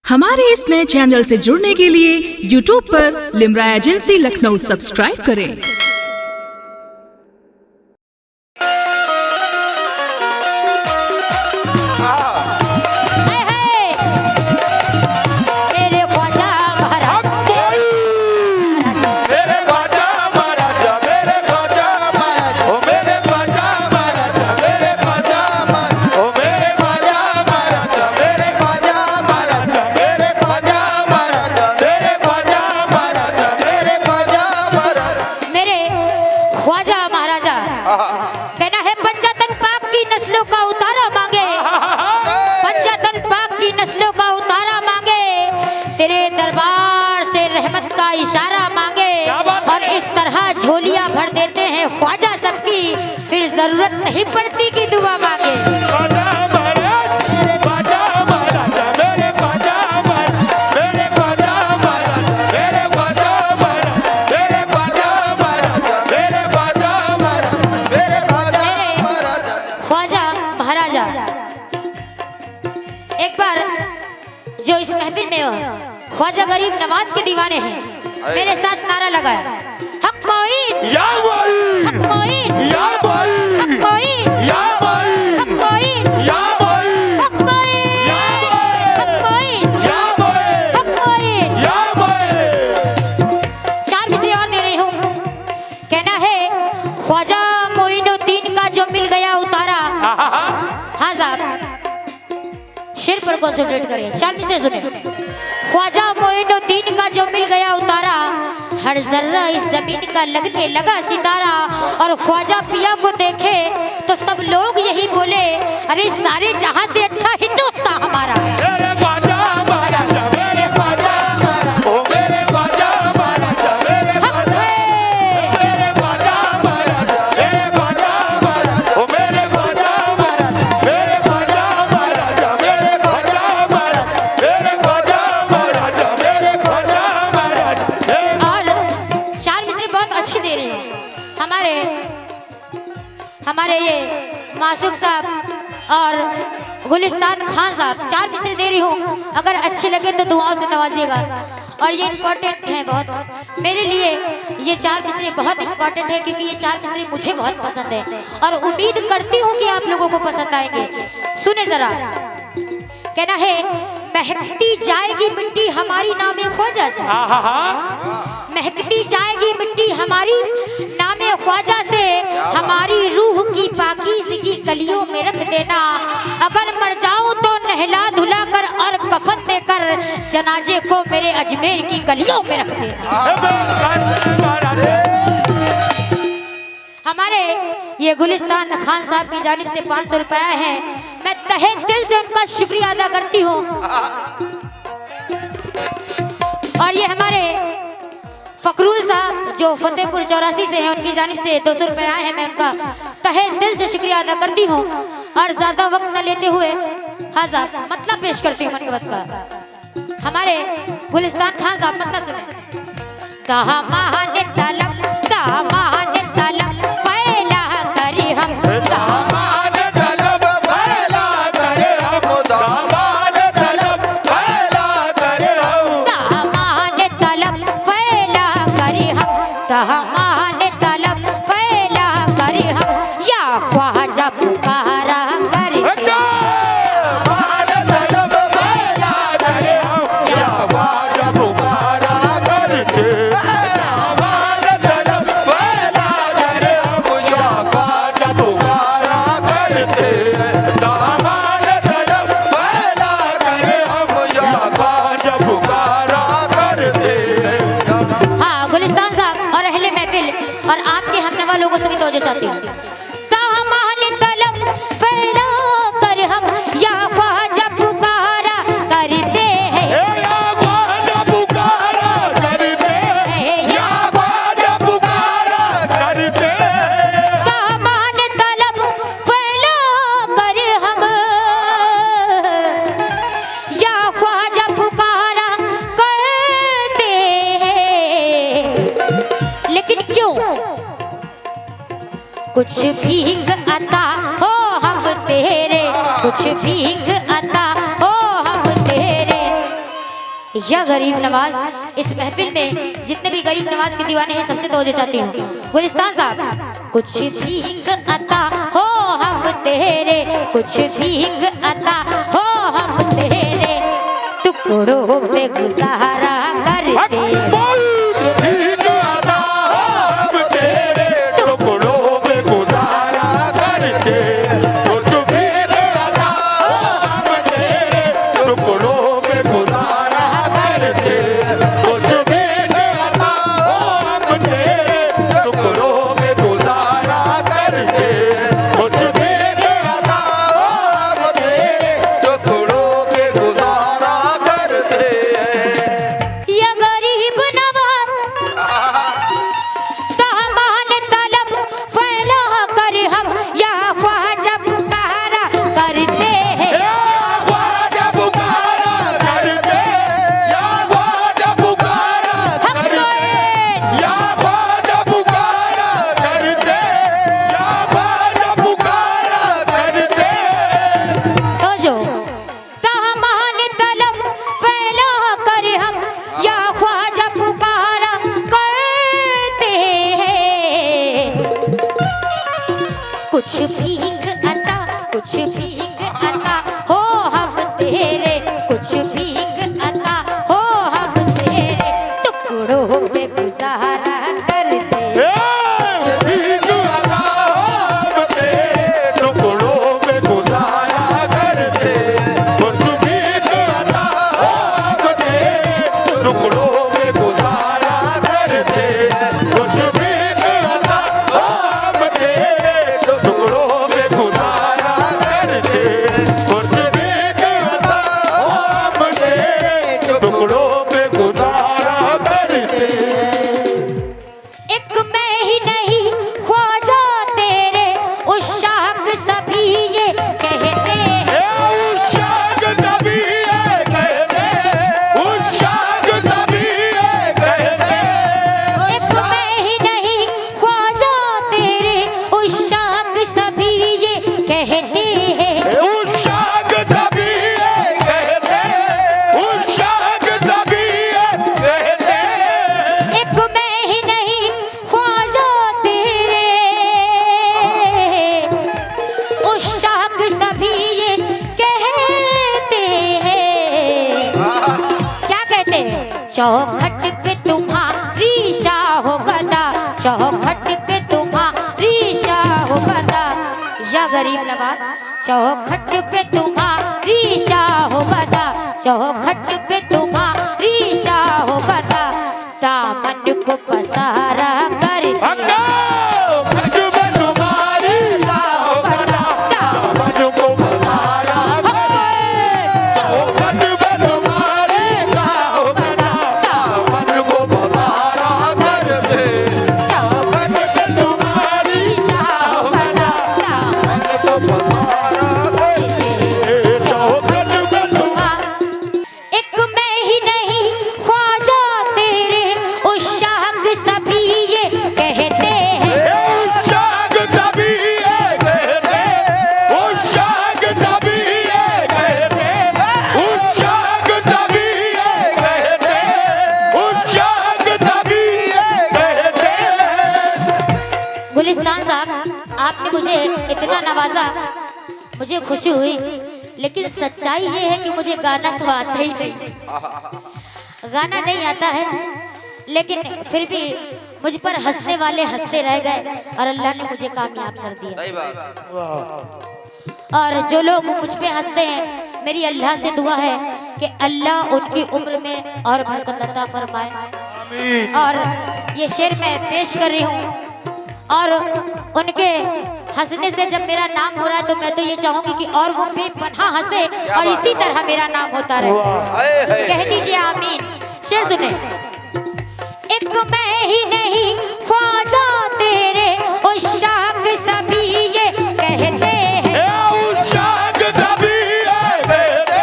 हमारे इस नए चैनल से जुड़ने के लिए YouTube पर लिम्रा एजेंसी लखनऊ सब्सक्राइब करें। कहना है पंजातन पाक की नस्लों का उतारा मांगे, पंजातन पाक की नस्लों का उतारा मांगे, तेरे दरबार से रहमत का इशारा मांगे और इस तरह झोलियां भर देते हैं ख्वाजा सबकी, फिर जरूरत नहीं पड़ती कि दुआ मांगे। एक बार जो इस महफिल में ख्वाजा गरीब नवाज के दीवाने हैं, मेरे साथ नारा लगाया, हक मोइन या मोइन, हक मोइन या मोइन, हक मोइन या मोइन, हक मोइन या मोइन, हक मोइन या मोइन, हक मोइन या मोइन। चार मिसरे और दे रही हूँ। कहना है ख्वाजा मोइनुद्दीन का जो मिल गया उतारा। हाँ साहब, शेर पर कंसंट्रेट करें, शामी से सुने। ख्वाजा मोइनुद्दीन का जो मिल गया उतारा, हर जर्रा इस जमीन का लगने लगा सितारा। और ख्वाजा पिया को देखे तो सब लोग यही बोले, अरे सारे जहां से अच्छा हिंदुस्तान हमारा। हमारे ये मासूक साहब और गुलिस्तान खान साहब, चार मिसरे दे रही हूँ, अगर अच्छे लगे तो दुआओं से नवाजिएगा। और ये इम्पोर्टेंट है बहुत मेरे लिए, ये चार मिसरे बहुत इम्पोर्टेंट है क्योंकि ये चार मिसरे मुझे बहुत पसंद है और उम्मीद करती हूँ कि आप लोगों को पसंद आएंगे। सुने जरा, कहना है महकती जाएगी मिट्टी हमारी नामे ख्वाजा से, महकती जाएगी मिट्टी हमारी नामे ख्वाजा से, हमारी रूह की पाकीज़गी कलियों में रख देना, अगर मर जाऊं तो नहला धुला कर और कफन देकर जनाजे को मेरे अजमेर की गलियों में रख देना। हमारे ये गुलिस्तान खान साहब की जानिब से 500 रुपया है, मैं तहे दिल से उनका शुक्रिया अदा करती हूँ। और ये हमारे फकरुल साहब जो फतेहपुर 84 से हैं, उनकी जानिब से 200 रुपया है, मैं उनका तहे दिल से शुक्रिया अदा करती हूँ। और ज्यादा वक्त न लेते हुए हाँ साहब मतलब पेश करती हूँ मन का। हमारे गुलिस्तान खान साहब मतलब सुने। दामान तलब दामान तलब फैला करी हम, दामान तलब फैला करे हम, दामान तलब फैला करे हम, दामान तलब फैला करे हम, दामान तलब फैला करे हम, या ख्वाजा पुकारा करे, दामान तलब फैला करे हम, या ख्वाजा पुकारा करे। और आपके हमनवा लोगों से भी तवज्जो चाहती हूँ। दामान तलब फैला कर हम, या ख्वाजा पुकारा करते हैं, या ख्वाजा पुकारा करते हैं, या ख्वाजा पुकारा करते हैं, दामान तलब फैला कर हम, या ख्वाजा पुकारा करते हैं। लेकिन क्यों? कुछ भीख अता हो हम तेरे, कुछ भीख अता हो हम तेरे, या गरीब नवाज। इस महफिल में जितने भी गरीब नवाज के दीवाने हैं सबसे तवज्जो चाहती हूँ। गुलिस्तान साहब, कुछ भीख अता हो हम तेरे, कुछ भीख अता हो हम तेरे, टुकड़ों पे गुजारा करते, कुछ भीख अता, कुछ भीख अता हो हम तेरे, कुछ भीख अता हो हम तेरे, टुकड़ों पे गुजारा करते, भीख अता हो हम तेरे, टुकड़ों पे गुजारा करते, कुछ भीख अता हो हम तेरे, टुकड़ों पे गुजारा करते, कुछ भीख अता हो हम तेरे, टुकड़ों पे गुजारा करते, कुछ भीख अता हो हम तेरे, टुकड़ों पे गुजारा करते। एक मैं ही नहीं ख्वाजा तेरे, उस शाख सभी ये कहते हैं, उस शाख सभी ये कहते, उस शाख सभी ये कहते, एक मैं ही नहीं ख्वाजा तेरे, उस शाख सभी ये कहते हैं, उस शाख सभी ये कहते, उस शाख सभी ये कहते, एक मैं ही नहीं ख्वाजा तेरे, उस शाख सभी ये कहते हैं। क्या कहते हैं? चौखट पे तुम्हारी शाह गदा, चौखट पे तुम्हारी शाह गदा, या गरीब नवाज, चौखट पे तुम्हारी शाह गदा, चौखट पे तुम्हारी शाह गदा, दामन को पसारा कर अक्का खट में तुम्हारी शाहगदा, दामन को पसारा करे, खट में तुम्हारी शाहगदा, दामन को पसारा कर दे, खट में तुम्हारी शाहगदा, दामन को पसारा कर दे, खट में एक मैं ही नहीं ख्वाजा तेरे, उस शाख सभी ये कहते हैं, उस शाख सभी ये कहते, उस शाख सभी ये कहते, उस शाख सभी ये कहते, उस शाख सभी ये कहते। गुलिस्तान साहब, आपने मुझे इतना नवाजा, मुझे खुशी हुई, लेकिन सच्चाई ये है कि मुझे गाना तो आता ही नहीं, गाना नहीं आता है, लेकिन फिर भी मुझ पर हंसने वाले हंसते रह गए और अल्लाह ने मुझे कामयाब कर दिया। सही बात। और जो लोग मुझ पे हंसते हैं, मेरी अल्लाह से दुआ है कि अल्लाह उनकी उम्र में और बरकत अता फरमाए। और ये शेर मैं पेश कर रही हूँ, और उनके हंसने से जब मेरा नाम हो रहा है तो मैं तो ये चाहूंगी कि और वो बेपनाह हंसे और इसी तरह मेरा नाम होता रहे। कह दीजिए आमीन। शेर सुने। एक मैं ही नहीं ख्वाजा तेरे, उस शाख सभी ये कहते हैं, उस शाख सभी ये कहते,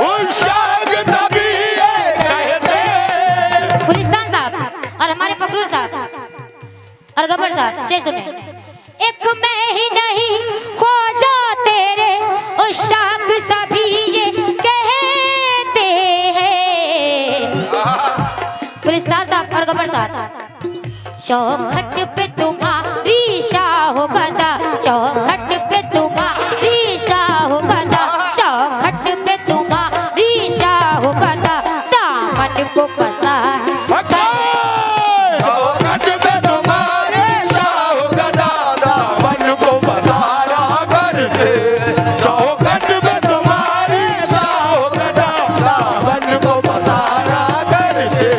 उस शाख सभी ये कहते। गुलिस्तान साहब और हमारे फकरू साहब और गब्बर साहब, शेर सुने। एक मैं ही नहीं ख्वाजा तेरे, उस शाख सभी ये कहते हैं, और गबर साहब चौखट पे तुम्हारी शाह गदा, चौखट पे तुम्हारी शाह गदा, चौखट पे तुम्हारी शाह गदा, दामन को पसार चौखट पे तुम्हारे शाह गदा, दामन को पसारा करके। चौखट पे तुम्हारे शाह गदा, दामन को पसारा करके।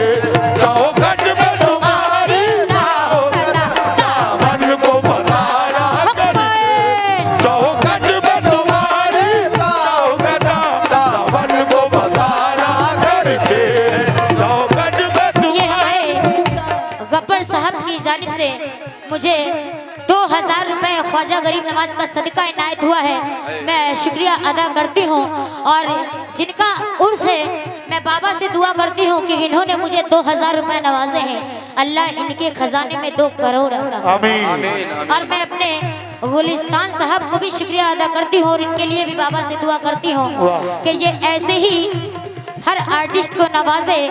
चौखट पे तुम्हारे शाह गदा, दामन को पसारा करके। चौखट पे तुम्हारे शाह गदा, दामन को पसारा करके। चौखट पे ये हमारे गब्बर साहब की जानिब से मुझे 2000 रुपए ख्वाजा गरीब नवाज का सदका इनायत हुआ है। मैं शुक्रिया अदा करती हूँ और जिनका उर्स है मैं बाबा से दुआ करती हूँ कि इन्होंने मुझे 2000 रुपए नवाजे हैं, अल्लाह इनके खजाने में 2 करोड़ अता फरमाए। आमीन। और मैं अपने गुलिस्तान साहब को भी शुक्रिया अदा करती हूँ और इनके लिए भी बाबा से दुआ करती हूँ कि ये ऐसे ही हर आर्टिस्ट को नवाजे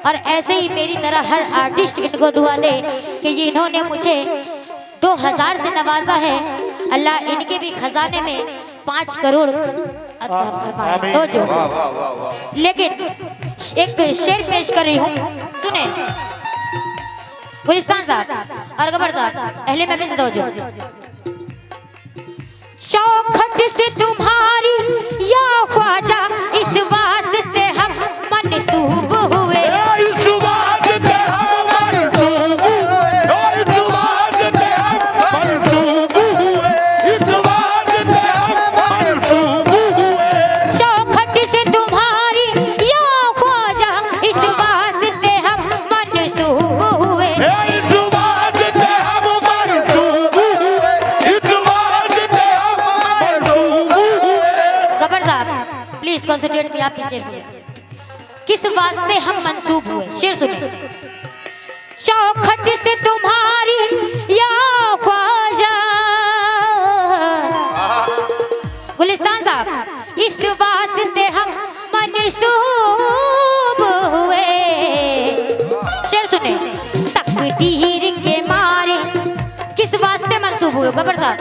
और ऐसे ही मेरी तरह हर आर्टिस्ट इनको दुआ दे कि ये इन्होंने मुझे 2000 से नवाजा है, अल्लाह इनके भी खजाने में 5 करोड़ अता फरमाए। तो जो लेकिन एक शेर पेश कर रही हूँ, सुने गुलिस्तान साहब और गबर साहब, अहले महफिल से दो। चौखट से तुम्हारी या ख्वाजा इस वास्ते हम मनसूब हुए, इस वास्ते हम मनसूब हुए, इस वास्ते हम मनसूब हुए, इस वास्ते हम मनसूब हुए। चौखट से तुम्हारी या ख्वाजा इस वास्ते हम मनसूब हुए, इस वास्ते हम मनसूब हुए, इस वास्ते हम मनसूब हुए। गबर साहब प्लीज कॉन्सेंट्रेट में, आप पीछे भी। किस वास्ते हम मंसूब हुए, शेर सुने। चौखट से तुम्हारी या ख्वाजा, गुलिस्तान साहब इस वास्ते हम मंसूब हुए, शेर सुने। तकदीर के मारे किस वास्ते मंसूब हुए, गबर साहब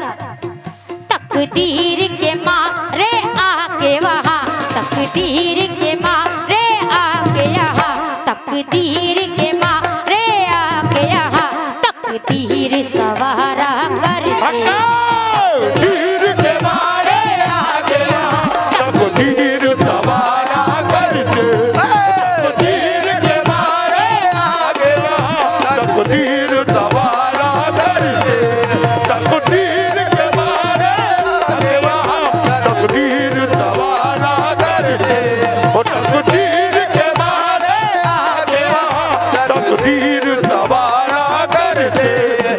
तकदीर के मारे आके वहाँ, तकदीर के मारे आके यहाँ, तकदीर के मारे आके यहाँ, तकदीर सवारा कर दे। तकदीर के मारे आके यहाँ, तकदीर सवारा करके। तकदीर के मारे आके यहाँ, तकदीर सवारा करके। तकदीर के मारे आके वहाँ, तकदीर सवारा करके। ओ तकदीर के मारे आके वहाँ, तकदीर सवारा करके।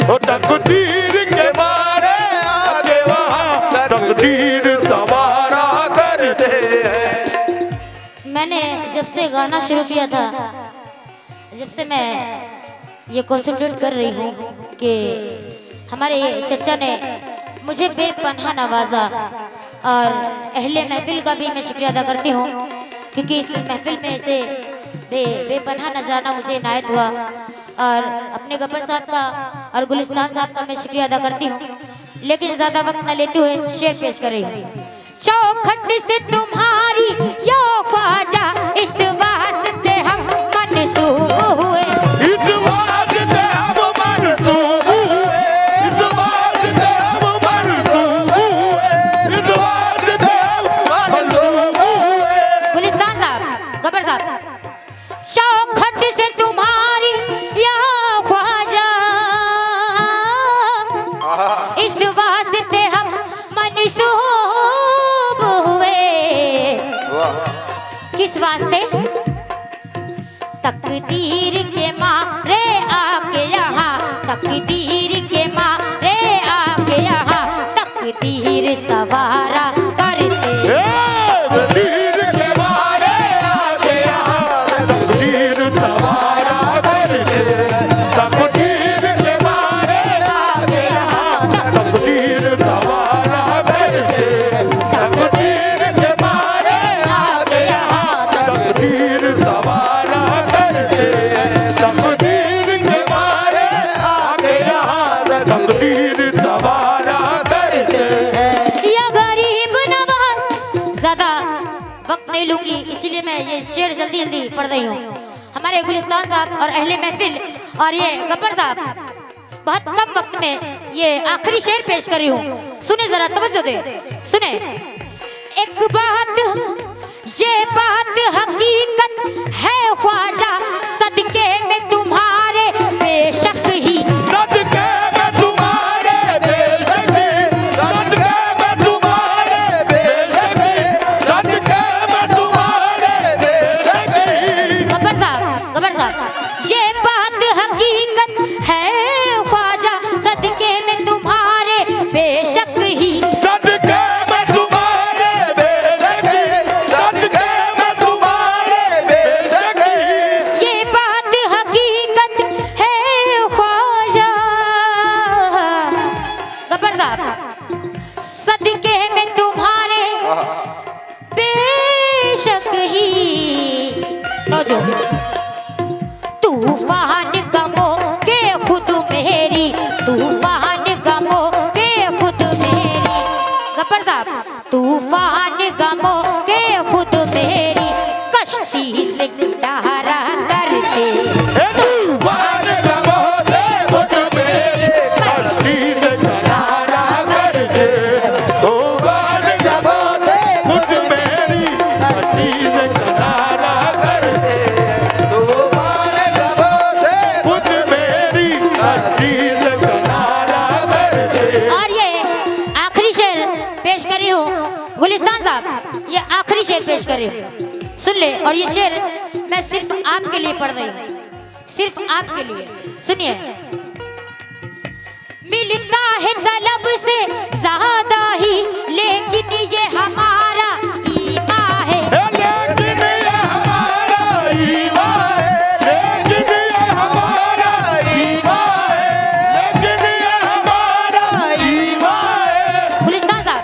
ओ तकदीर के मारे आके वहाँ, तकदीर सवारा करते हैं। मैंने जब से गाना शुरू किया था, जब से मैं ये कॉन्सेंट्रेट कर रही हूँ कि हमारे चचा ने मुझे बेपनाह नवाजा और अहले महफिल का भी मैं शुक्रिया अदा करती हूँ क्योंकि इस महफिल में से बेपनाह नजराना मुझे इनायत हुआ। और अपने गब्बर साहब का और गुलिस्तान साहब का मैं शुक्रिया अदा करती हूँ, लेकिन ज़्यादा वक्त न लेते हुए शेर पेश कर रही हूँ। चौखट से तुम्हारी या ख्वाजा इस वास्ते हम मनसूब हुए, इस वास्ते हम मनसूब हुए, इस वास्ते हम मनसूब हुए, इस वास्ते हम मनसूब हुए। गुलिस्तान साहब, गब्बर साहब चौखट से तुम्हारी या ख्वाजा इस वास्ते हम मनसूब हुए, किस वास्ते? तकदीर के मारे आके यहाँ, तकदीर के मारे आके यहाँ, तकदीर सवारा करते। तकदीर के मारे आके यहाँ, तकदीर सवारा करके। तकदीर के मारे आके यहाँ, तकदीर सवारा करके। तकदीर के मारे आके यहाँ, तकदीर सवारा करके। तकदीर की, इसीलिए मैं ये शेर जल्दी जल्दी पढ़ रही हूँ। हमारे गुलिस्तान साहब और अहले महफिल और ये गब्बर साहब बहुत कम वक्त में ये आखिरी शेर पेश कर रही हूँ। सुने जरा, तवज्जो दे, सुने। एक बात, ये बात हकीकत है ख्वाजा, सदके में तुम्हारे बेशक ही, सदके में तुम्हारे बेशक, सदके में तुम्हारे बेशक, सदके में तुम्हारे बेशक। गब्बर साहब, ये बात हकीकत है ख्वाजा, सदके में तुम्हारे बेशक ही, सदके में तुम्हारे बेशक, सदके में तुम्हारे बेशक। ये बात हकीकत है ख्वाजा। गब्बर साहब, सदके में तुम्हारे बेशक ही, तो जो तूफान गमों के खुद मेरी, तूफान गमों के खुद मेरी। गब्बर साहब, तूफान गमों के खुद मेरी, कश्ती से किनारा करते, तूफान गमों से खुद मेरी, कश्ती से किनारा करते। तूफान गमों से खुद मेरी, कश्ती से किनारा करते। तूफान गमों से खुद मेरी, कश्ती से किनारा करते। और ये आखिरी शेर पेश करी हूँ गुलिस्तान साहब, ये आखिरी शेर पेश करी हूँ, सुन ले। और ये शेर मैं सिर्फ आपके लिए पढ़ रही हूँ, सिर्फ आपके लिए, सुनिए। मिलता है तलब से ज्यादा ही, लेकिन ये हमारा ईमान है, लेकिन ये हमारा ईमान है, लेकिन ये हमारा ईमान है, लेकिन ये हमारा ईमान है। गुलिस्तान साहब,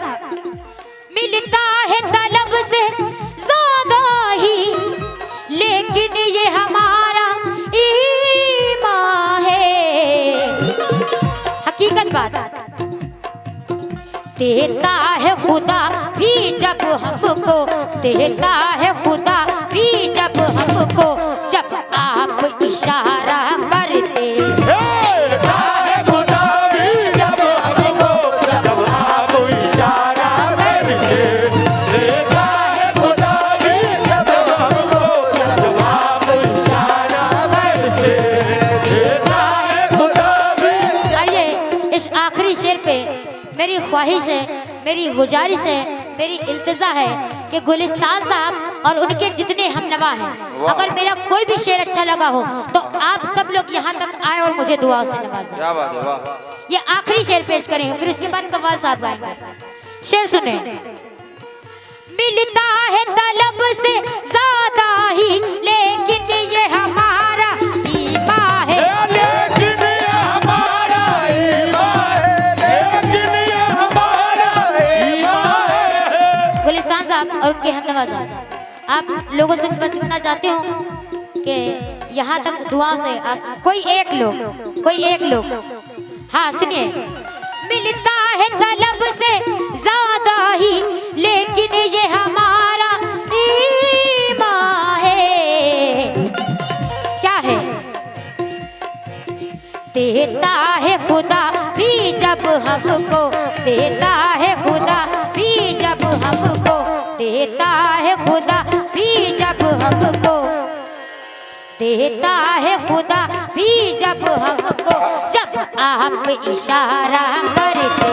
मिलता है तलब से ज्यादा ही, लेकिन ये हमारा ईमान है। हकीकत बात, देता है खुदा भी जब हमको, देता है खुदा भी जब हमको, जब आप इशारा करते, देता है खुदा भी जब हमको, जब आप इशारा करके। देता है खुदा भी जब हमको, जब आप इशारा करके। देता है खुदा भी। आइए इस आखिरी शेर पे मेरी ख्वाहिश है, मेरी गुजारिश है, मेरी इल्तिजा है कि गुलिस्तान साहब और उनके जितने हमनवा हैं, अगर मेरा कोई भी शेर अच्छा लगा हो तो आप सब लोग यहाँ तक आए और मुझे दुआओं से नवाजें। क्या बात है, वाह। ये आखिरी शेर पेश करें, फिर उसके बाद कव्वाल साहब गाएंगे। शेर सुने। मिलता है तलब से ज्यादा ही, लेकिन ये हमारा ईमान है, लेकिन ये हमारा ईमान है, लेकिन ये हमारा ईमान है। गुलिस्तान साहब और उनके हमनवा साहब, आप लोगों से बस इतना चाहती हूँ कि यहाँ तक दुआ से कोई एक लोग, हाँ सुनिए। मिलता है तलब से ज्यादा ही, लेकिन ये हमारा ईमान है। चाहे देता है खुदा भी जब हमको, देता है खुदा भी जब हमको, देता है खुदा भी जब हमको, देता है खुदा भी जब हमको, जब आप इशारा करते,